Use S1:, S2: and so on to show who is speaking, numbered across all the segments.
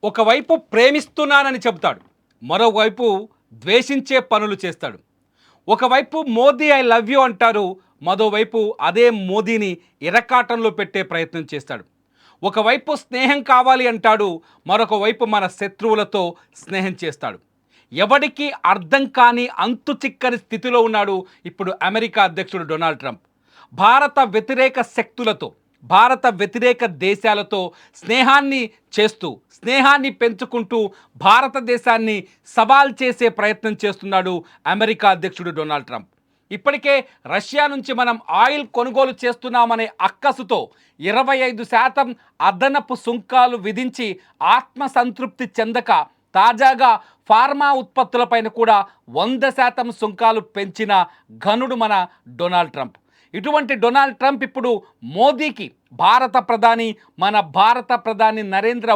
S1: ఒకవైపు ప్రేమిస్తున్నానని చెబుతాడు, మరోవైపు ద్వేషించే పనులు చేస్తాడు. ఒకవైపు మోదీ ఐ లవ్ యూ అంటారు, మరోవైపు అదే మోదీని ఇరకాటంలో పెట్టే ప్రయత్నం చేస్తాడు. ఒకవైపు స్నేహం కావాలి అంటాడు, మరొక వైపు మన శత్రువులతో స్నేహం చేస్తాడు. ఎవడికి అర్థం కాని అంతు చిక్కని స్థితిలో ఉన్నాడు ఇప్పుడు అమెరికా అధ్యక్షుడు డొనాల్డ్ ట్రంప్. భారత వ్యతిరేక శక్తులతో, భారత వ్యతిరేక దేశాలతో స్నేహాన్ని చేస్తూ, స్నేహాన్ని పెంచుకుంటూ భారతదేశాన్ని సవాల్ చేసే ప్రయత్నం చేస్తున్నాడు అమెరికా అధ్యక్షుడు డొనాల్డ్ ట్రంప్. ఇప్పటికే రష్యా నుంచి మనం ఆయిల్ కొనుగోలు చేస్తున్నామనే అక్కసుతో 25% అదనపు సుంకాలు విధించి ఆత్మసంతృప్తి చెందక తాజాగా ఫార్మా ఉత్పత్తులపైన కూడా 100% సుంకాలు పెంచిన ఘనుడు మన డొనాల్డ్ ట్రంప్. ఇటువంటి డొనాల్డ్ ట్రంప్ ఇప్పుడు మోదీకి, మన భారత ప్రధాని నరేంద్ర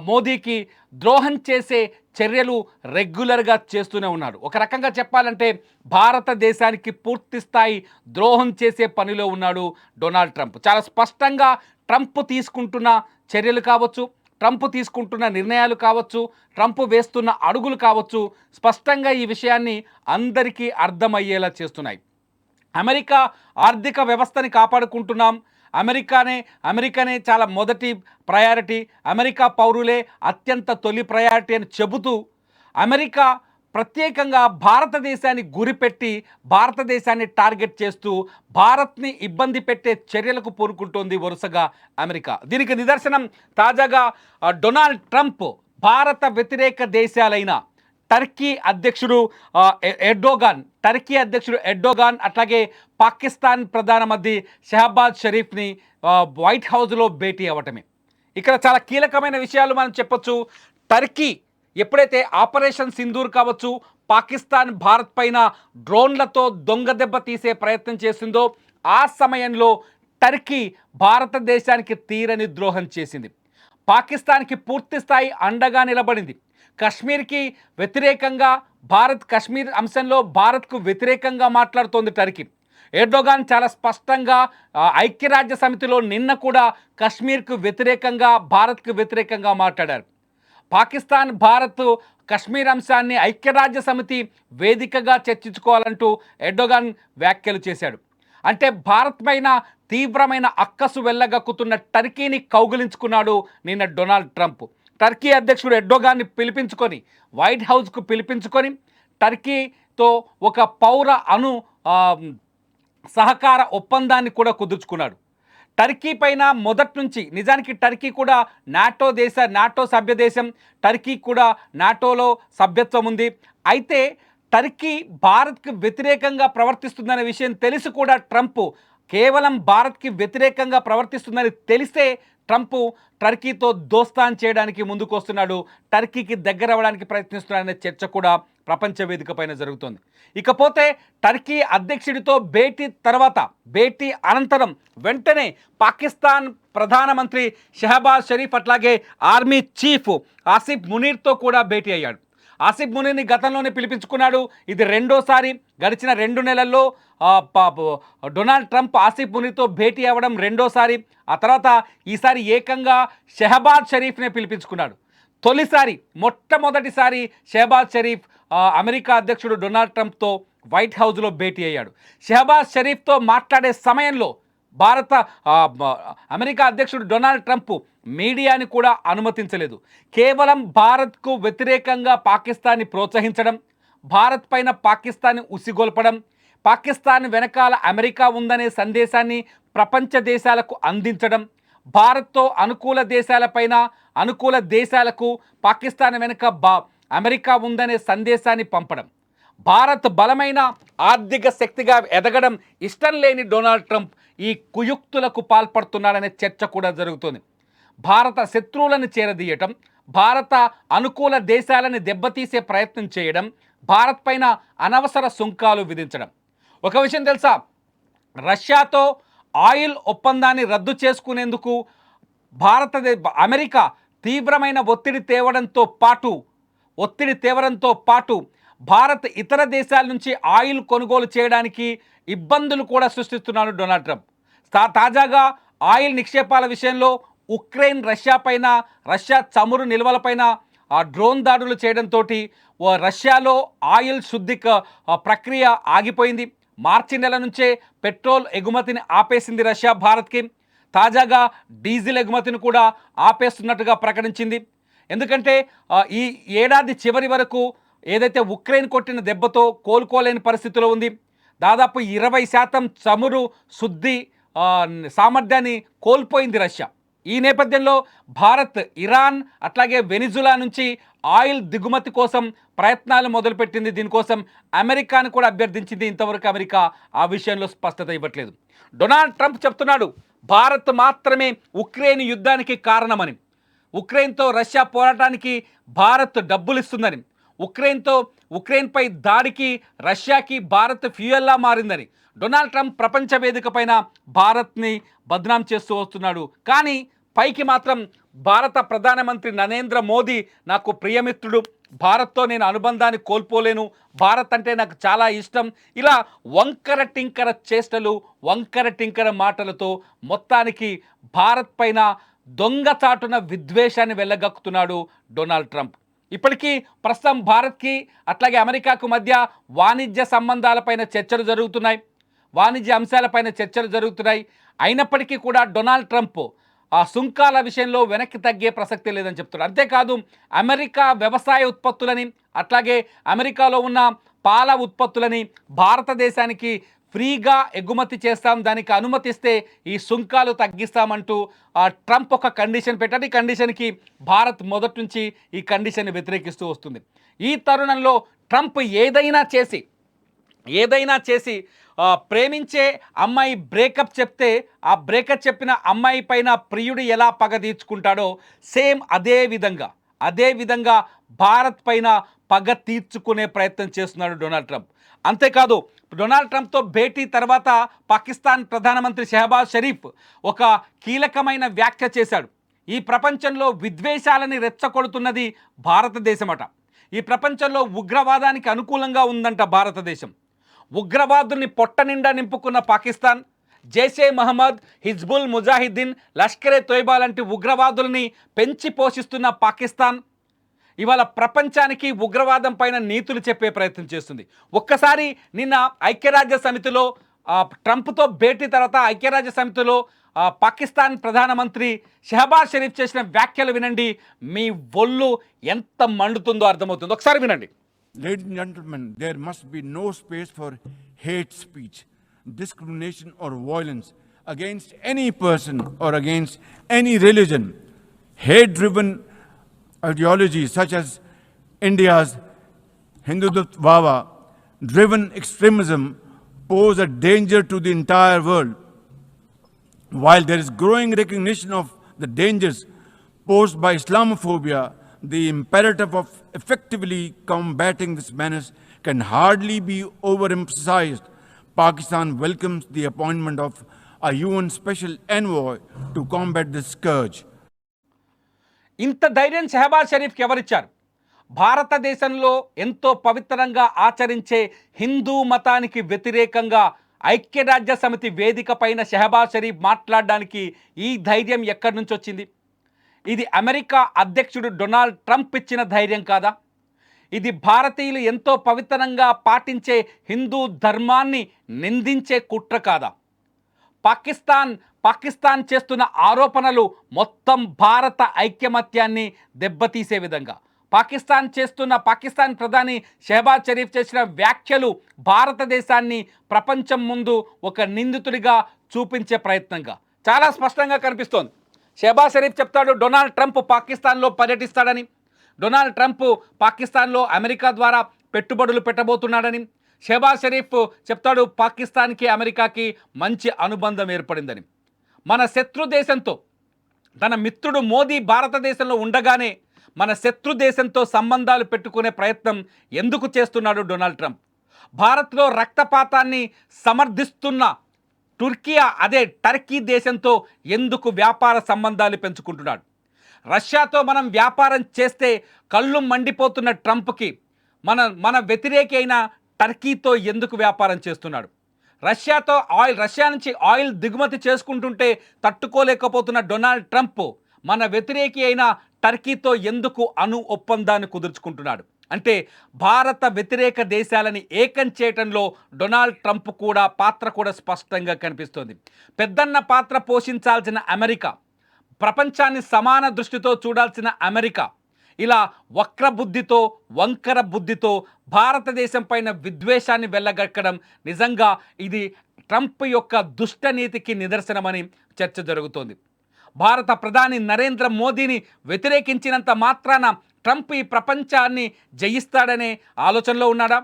S1: మోదీకి ద్రోహం చేసే చర్యలు రెగ్యులర్గా చేస్తూనే ఉన్నాడు. ఒక రకంగా చెప్పాలంటే భారతదేశానికి పూర్తి స్థాయి ద్రోహం చేసే పనిలో ఉన్నాడు డొనాల్డ్ ట్రంప్. చాలా స్పష్టంగా ట్రంప్ తీసుకుంటున్న చర్యలు కావచ్చు, ట్రంప్ తీసుకుంటున్న నిర్ణయాలు కావచ్చు, ట్రంప్ వేస్తున్న అడుగులు కావచ్చు, స్పష్టంగా ఈ విషయాన్ని అందరికీ అర్థమయ్యేలా చేస్తున్నాయి. అమెరికా ఆర్థిక వ్యవస్థని కాపాడుకుంటున్నాం, అమెరికానే చాలా మొదటి ప్రయారిటీ, అమెరికా పౌరులే అత్యంత తొలి ప్రయారిటీ అని చెబుతూ అమెరికా ప్రత్యేకంగా భారతదేశాన్ని గురిపెట్టి, భారతదేశాన్ని టార్గెట్ చేస్తూ భారత్ని ఇబ్బంది పెట్టే చర్యలకు పూనుకుంటోంది వరుసగా అమెరికా. దీనికి నిదర్శనం తాజాగా డొనాల్డ్ ట్రంప్ భారత వ్యతిరేక దేశాలైన టర్కీ అధ్యక్షుడు ఎర్డోగాన్, అట్లాగే పాకిస్తాన్ ప్రధానమంత్రి షహబాజ్ షరీఫ్ని వైట్ హౌస్లో భేటీ అవ్వటమే. ఇక్కడ చాలా కీలకమైన విషయాలు మనం చెప్పొచ్చు. టర్కీ ఎప్పుడైతే ఆపరేషన్ సింధూర్ కావచ్చు, పాకిస్తాన్ భారత్ పైన డ్రోన్లతో దొంగ దెబ్బ తీసే ప్రయత్నం చేసిందో ఆ సమయంలో టర్కీ భారతదేశానికి తీరని ద్రోహం చేసింది. పాకిస్తాన్కి పూర్తి స్థాయి అండగా నిలబడింది. కశ్మీర్కి వ్యతిరేకంగా కశ్మీర్ అంశంలో భారత్కు వ్యతిరేకంగా మాట్లాడుతోంది టర్కీ. ఎర్డోగాన్ చాలా స్పష్టంగా ఐక్యరాజ్య సమితిలో నిన్న కూడా కశ్మీర్కు వ్యతిరేకంగా, భారత్కు వ్యతిరేకంగా మాట్లాడారు. పాకిస్తాన్, భారత్ కశ్మీర్ అంశాన్ని ఐక్యరాజ్య సమితి వేదికగా చర్చించుకోవాలంటూ ఎర్డోగాన్ వ్యాఖ్యలు చేశాడు. అంటే భారత్ పైన తీవ్రమైన అక్కసు వెళ్ళగక్కుతున్న టర్కీని కౌగిలించుకున్నాడు నిన్న డొనాల్డ్ ట్రంప్. టర్కీ అధ్యక్షుడు ఎర్డోగాన్ని పిలిపించుకొని, వైట్ హౌస్కు పిలిపించుకొని టర్కీతో ఒక పౌర సహకార ఒప్పందాన్ని కూడా కుదుర్చుకున్నాడు. టర్కీ పైన మొదటి నుంచి, నిజానికి టర్కీ కూడా నాటో సభ్య దేశం, టర్కీ కూడా నాటోలో సభ్యత్వం ఉంది. అయితే టర్కీ భారత్కి వ్యతిరేకంగా ప్రవర్తిస్తుందనే విషయం తెలిసి కూడా ట్రంప్ కేవలం భారత్కి వ్యతిరేకంగా ప్రవర్తిస్తుందని తెలిసే ట్రంప్ టర్కీతో దోస్తాన్ చేయడానికి ముందుకు వస్తున్నాడు, టర్కీకి దగ్గర అవ్వడానికి ప్రయత్నిస్తున్నాడనే చర్చ కూడా ప్రపంచ వేదిక పైన జరుగుతోంది. ఇకపోతే టర్కీ అధ్యక్షుడితో భేటీ అనంతరం వెంటనే పాకిస్తాన్ ప్రధానమంత్రి షహబాజ్ షరీఫ్, అట్లాగే ఆర్మీ చీఫ్ ఆసిఫ్ మునీర్తో కూడా భేటీ అయ్యాడు. ఆసిఫ్ మునీర్ని గతంలోనే పిలిపించుకున్నాడు. ఇది రెండోసారి. గడిచిన 2 నెలల్లో డొనాల్డ్ ట్రంప్ ఆసిఫ్ మునీర్తో భేటీ అవ్వడం రెండోసారి. ఆ తర్వాత ఈసారి ఏకంగా షహబాజ్ షరీఫ్నే పిలిపించుకున్నాడు. మొట్టమొదటిసారి షహబాజ్ షరీఫ్ అమెరికా అధ్యక్షుడు డొనాల్డ్ ట్రంప్తో వైట్ హౌస్లో భేటీ అయ్యాడు. షహబాజ్ షరీఫ్తో మాట్లాడే సమయంలో అమెరికా అధ్యక్షుడు డొనాల్డ్ ట్రంప్ మీడియాని కూడా అనుమతించలేదు. కేవలం భారత్కు వ్యతిరేకంగా పాకిస్తాన్ని ప్రోత్సహించడం, భారత్ పైన పాకిస్తాన్ని ఉసిగొల్పడం, పాకిస్తాన్ వెనకాల అమెరికా ఉందనే సందేశాన్ని ప్రపంచ దేశాలకు అందించడం, భారత్తో అనుకూల దేశాలకు పాకిస్తాన్ వెనుక అమెరికా ఉందనే సందేశాన్ని పంపడం, భారత్ బలమైన ఆర్థిక శక్తిగా ఎదగడం ఇష్టం లేని డొనాల్డ్ ట్రంప్ ఈ కుయుక్తులకు పాల్పడుతున్నాడనే చర్చ కూడా జరుగుతుంది. భారత శత్రువులను చేరదీయటం, భారత అనుకూల దేశాలను దెబ్బతీసే ప్రయత్నం చేయడం, భారత్ పైన అనవసర సుంకాలు విధించడం. ఒక విషయం తెలుసా, రష్యాతో ఆయిల్ ఒప్పందాన్ని రద్దు చేసుకునేందుకు అమెరికా తీవ్రమైన ఒత్తిడి తేవడంతో పాటు భారత్ ఇతర దేశాల నుంచి ఆయిల్ కొనుగోలు చేయడానికి ఇబ్బందులు కూడా సృష్టిస్తున్నాడు డొనాల్డ్ ట్రంప్. తాజాగా ఆయిల్ నిక్షేపాల విషయంలో ఉక్రెయిన్ రష్యా పైన, రష్యా చమురు నిల్వలపైన ఆ డ్రోన్ దాడులు చేయడంతో రష్యాలో ఆయిల్ శుద్ధి ప్రక్రియ ఆగిపోయింది. మార్చి నెల నుంచే పెట్రోల్ ఎగుమతిని ఆపేసింది రష్యా భారత్కి. తాజాగా డీజిల్ ఎగుమతిని కూడా ఆపేస్తున్నట్టుగా ప్రకటించింది. ఎందుకంటే ఈ ఏడాది చివరి వరకు ఏదైతే ఉక్రెయిన్ కొట్టిన దెబ్బతో కోలుకోలేని పరిస్థితిలో ఉంది. దాదాపు 20% చమురు శుద్ధి సామర్థ్యాన్ని కోల్పోయింది రష్యా. ఈ నేపథ్యంలో భారత్, ఇరాన్ అట్లాగే వెనిజులా నుంచి ఆయిల్ దిగుమతి కోసం ప్రయత్నాలు మొదలుపెట్టింది. దీనికోసం అమెరికాను కూడా అభ్యర్థించింది. ఇంతవరకు అమెరికా ఆ విషయంలో స్పష్టత ఇవ్వట్లేదు. డొనాల్డ్ ట్రంప్ చెప్తున్నాడు భారత్ మాత్రమే ఉక్రెయిన్ యుద్ధానికి కారణమని, ఉక్రెయిన్తో రష్యా పోరాటానికి భారత్ డబ్బులు ఇస్తుందని, ఉక్రెయిన్పై దాడికి రష్యాకి భారత్ ఫ్యూయల్లా మారిందని డొనాల్డ్ ట్రంప్ ప్రపంచ వేదిక పైన భారత్ని బద్నాం చేస్తూ వస్తున్నాడు. కానీ పైకి మాత్రం భారత ప్రధానమంత్రి నరేంద్ర మోదీ నాకు ప్రియమిత్రుడు, భారత్తో నేను అనుబంధాన్ని కోల్పోలేను, భారత్ అంటే నాకు చాలా ఇష్టం, ఇలా వంకర టింకర చేష్టలు, వంకర టింకర మాటలతో మొత్తానికి భారత్ పైన దొంగచాటున విద్వేషాన్ని వెళ్ళగక్కుతున్నాడు డొనాల్డ్ ట్రంప్. ఇప్పటికీ ప్రస్తుతం భారత్కి అట్లాగే అమెరికాకు మధ్య వాణిజ్య సంబంధాలపైన చర్చలు జరుగుతున్నాయి, వాణిజ్య అంశాలపైన చర్చలు జరుగుతున్నాయి. అయినప్పటికీ కూడా డొనాల్డ్ ట్రంప్ ఆ సుంకాల విషయంలో వెనక్కి తగ్గే ప్రసక్తి లేదని చెప్తున్నారు. అంతేకాదు అమెరికా వ్యవసాయ ఉత్పత్తులని అట్లాగే అమెరికాలో ఉన్న పాల ఉత్పత్తులని భారతదేశానికి ఫ్రీగా ఎగుమతి చేస్తాం, దానికి అనుమతిస్తే ఈ సుంకాలు తగ్గిస్తామంటూ ట్రంప్ ఒక కండిషన్ పెట్టాడు. ఈ కండిషన్కి భారత్ మొదటి నుంచి ఈ కండిషన్ని వ్యతిరేకిస్తూ వస్తుంది. ఈ తరుణంలో ట్రంప్ ఏదైనా చేసి ప్రేమించే అమ్మాయి బ్రేకప్ చెప్తే ఆ బ్రేకప్ చెప్పిన అమ్మాయి పైన ప్రియుడు ఎలా పగ తీర్చుకుంటాడో సేమ్ అదే విధంగా భారత్ పైన పగ తీర్చుకునే ప్రయత్నం చేస్తున్నాడు డొనాల్డ్ ట్రంప్. అంతేకాదు డొనాల్డ్ ట్రంప్తో భేటీ తర్వాత పాకిస్తాన్ ప్రధానమంత్రి షెహబాజ్ షరీఫ్ ఒక కీలకమైన వ్యాఖ్య చేశాడు. ఈ ప్రపంచంలో విద్వేషాలని రెచ్చగొడుతున్నది భారతదేశమట. ఈ ప్రపంచంలో ఉగ్రవాదానికి అనుకూలంగా ఉందంట భారతదేశం. ఉగ్రవాదుల్ని పొట్ట నిండా నింపుకున్న పాకిస్తాన్, జైషే మహమ్మద్, హిజ్బుల్ ముజాహిద్దీన్, లష్కరే తోయిబా లాంటి ఉగ్రవాదుల్ని పెంచి పోషిస్తున్న పాకిస్తాన్ ఇవాళ ప్రపంచానికి ఉగ్రవాదం పైన నీతులు చెప్పే ప్రయత్నం చేస్తుంది. ఒక్కసారి నిన్న ఐక్యరాజ్య సమితిలో ట్రంప్తో భేటీ తర్వాత ఐక్యరాజ్య సమితిలో పాకిస్తాన్ ప్రధానమంత్రి షెహబాజ్ షరీఫ్ చేసిన వ్యాఖ్యలు వినండి, మీ ఒళ్ళు ఎంత మండుతుందో అర్థమవుతుందో. ఒకసారి వినండి.
S2: Ladies and gentlemen, there must be no space for hate speech, discrimination or violence against any person or against any religion. Hate-driven ideologies such as India's Hindutva-driven extremism pose a danger to the entire world. While there is growing recognition of the dangers posed by Islamophobia, the imperative of effectively combating this menace can hardly be overemphasized. Pakistan welcomes the appointment of a UN Special Envoy to combat this scourge.
S1: ఇంత ధైర్యం షెహబాజ్ షరీఫ్కి ఎవరిచ్చారు? భారతదేశంలో ఎంతో పవిత్రంగా ఆచరించే హిందూ మతానికి వ్యతిరేకంగా ఐక్యరాజ్య సమితి వేదిక పైన షెహబాజ్ షరీఫ్ మాట్లాడడానికి ఈ ధైర్యం ఎక్కడి నుంచి వచ్చింది? ఇది అమెరికా అధ్యక్షుడు డొనాల్డ్ ట్రంప్ ఇచ్చిన ధైర్యం కాదా? ఇది భారతీయులు ఎంతో పవిత్రంగా పాటించే హిందూ ధర్మాన్ని నిందించే కుట్ర కాదా? పాకిస్తాన్ చేస్తున్న ఆరోపణలు మొత్తం భారత ఐక్యమత్యాన్ని దెబ్బతీసే విధంగా, పాకిస్తాన్ ప్రధాని షెహబాజ్ షరీఫ్ చేసిన వ్యాఖ్యలు భారతదేశాన్ని ప్రపంచం ముందు ఒక నిందితుడిగా చూపించే ప్రయత్నంగా చాలా స్పష్టంగా కనిపిస్తోంది. షెహబాజ్ షరీఫ్ చెప్తాడు డొనాల్డ్ ట్రంప్ పాకిస్తాన్లో పర్యటిస్తాడని, డొనాల్డ్ ట్రంప్ పాకిస్తాన్లో అమెరికా ద్వారా పెట్టుబడులు పెట్టబోతున్నాడని. షెహబాజ్ షరీఫ్ చెప్తాడు పాకిస్తాన్కి అమెరికాకి మంచి అనుబంధం ఏర్పడిందని. మన శత్రు దేశంతో, తన మిత్రుడు మోదీ భారతదేశంలో ఉండగానే మన శత్రు దేశంతో సంబంధాలు పెట్టుకునే ప్రయత్నం ఎందుకు చేస్తున్నాడు డొనాల్డ్ ట్రంప్? భారత్లో రక్తపాతాన్ని సమర్థిస్తున్న టర్కీ దేశంతో ఎందుకు వ్యాపార సంబంధాలు పెంచుకుంటున్నాడు? రష్యాతో మనం వ్యాపారం చేస్తే కళ్ళు మండిపోతున్న ట్రంప్కి మన వ్యతిరేకి అయిన టర్కీతో ఎందుకు వ్యాపారం చేస్తున్నాడు? రష్యా నుంచి ఆయిల్ దిగుమతి చేసుకుంటుంటే తట్టుకోలేకపోతున్న డొనాల్డ్ ట్రంప్ మన వ్యతిరేకి అయిన టర్కీతో ఎందుకు ఒప్పందాన్ని కుదుర్చుకుంటున్నాడు అంటే భారత వ్యతిరేక దేశాలని ఏకం చేయటంలో డొనాల్డ్ ట్రంప్ పాత్ర కూడా స్పష్టంగా కనిపిస్తోంది. పెద్దన్న పాత్ర పోషించాల్సిన అమెరికా, ప్రపంచాన్ని సమాన దృష్టితో చూడాల్సిన అమెరికా ఇలా వంకర బుద్ధితో భారతదేశం పైన విద్వేషాన్ని వెళ్ళగక్కడం నిజంగా ఇది ట్రంప్ యొక్క దుష్టనీతికి నిదర్శనమని చర్చ జరుగుతోంది. భారత ప్రధాని నరేంద్ర మోదీని వ్యతిరేకించినంత మాత్రాన ట్రంప్ ఈ ప్రపంచాన్ని జయిస్తాడనే ఆలోచనలో ఉన్నాడా?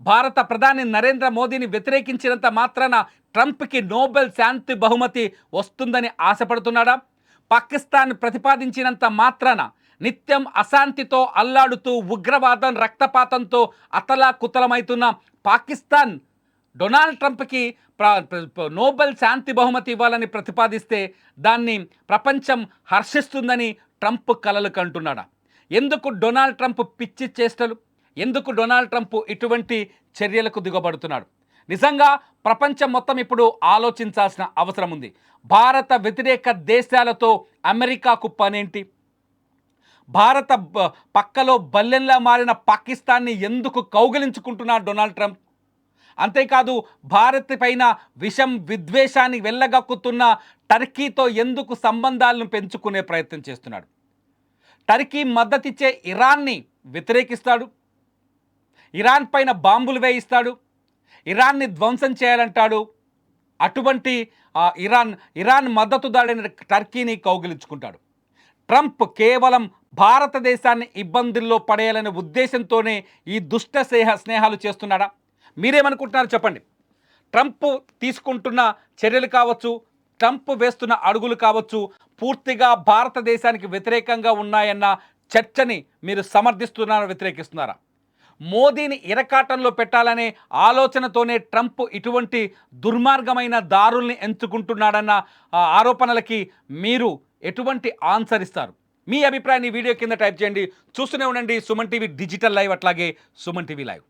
S1: భారత ప్రధాని నరేంద్ర మోదీని వ్యతిరేకించినంత మాత్రాన ట్రంప్కి నోబెల్ శాంతి బహుమతి వస్తుందని ఆశపడుతున్నాడా? పాకిస్తాన్ ప్రతిపాదించినంత మాత్రాన నిత్యం అశాంతితో అల్లాడుతూ ఉగ్రవాదం రక్తపాతంతో అతలాకుతలమవుతున్న పాకిస్తాన్ డొనాల్డ్ ట్రంప్కి నోబెల్ శాంతి బహుమతి ఇవ్వాలని ప్రతిపాదిస్తే దాన్ని ప్రపంచం హర్షిస్తుందని ట్రంప్ కలలు కంటున్నాడా? ఎందుకు డొనాల్డ్ ట్రంప్ పిచ్చి చేష్టలు? ఎందుకు డొనాల్డ్ ట్రంప్ ఇటువంటి చర్యలకు దిగబడుతున్నాడు? నిజంగా ప్రపంచం మొత్తం ఇప్పుడు ఆలోచించాల్సిన అవసరం ఉంది. భారత వ్యతిరేక దేశాలతో అమెరికాకు పనేంటి? భారత పక్కలో బల్లెంలా మారిన పాకిస్తాన్ని ఎందుకు కౌగిలించుకుంటున్నాడు డొనాల్డ్ ట్రంప్? అంతేకాదు భారత్ పైన విద్వేషాన్ని వెళ్ళగక్కుతున్న టర్కీతో ఎందుకు సంబంధాలను పెంచుకునే ప్రయత్నం చేస్తున్నాడు? టర్కీ మద్దతిచ్చే ఇరాన్ని వ్యతిరేకిస్తాడు, ఇరాన్ పైన బాంబులు వేయిస్తాడు, ఇరాన్ని ధ్వంసం చేయాలంటాడు. అటువంటి ఇరాన్ మద్దతుదారుడైన టర్కీని కౌగిలించుకుంటాడు. ట్రంప్ కేవలం భారతదేశాన్ని ఇబ్బందుల్లో పడేయాలనే ఉద్దేశంతోనే ఈ దుష్ట స్నేహాలు చేస్తున్నాడా? మీరేమనుకుంటున్నారు చెప్పండి. ట్రంప్ తీసుకుంటున్న చర్యలు కావచ్చు, ట్రంప్ వేస్తున్న అడుగులు కావచ్చు, పూర్తిగా భారతదేశానికి వ్యతిరేకంగా ఉన్నాయన్న చర్చని మీరు సమర్థిస్తున్నారా, వ్యతిరేకిస్తున్నారా? మోదీని ఇరకాటంలో పెట్టాలనే ఆలోచనతోనే ట్రంప్ ఇటువంటి దుర్మార్గమైన దారుల్ని ఎంచుకుంటున్నాడన్న ఆరోపణలకి మీరు ఎటువంటి ఆన్సర్ ఇస్తారు? మీ అభిప్రాయాన్ని వీడియో కింద టైప్ చేయండి. చూస్తూనే ఉండండి సుమన్ టీవీ డిజిటల్ లైవ్, అట్లాగే సుమన్ టీవీ లైవ్.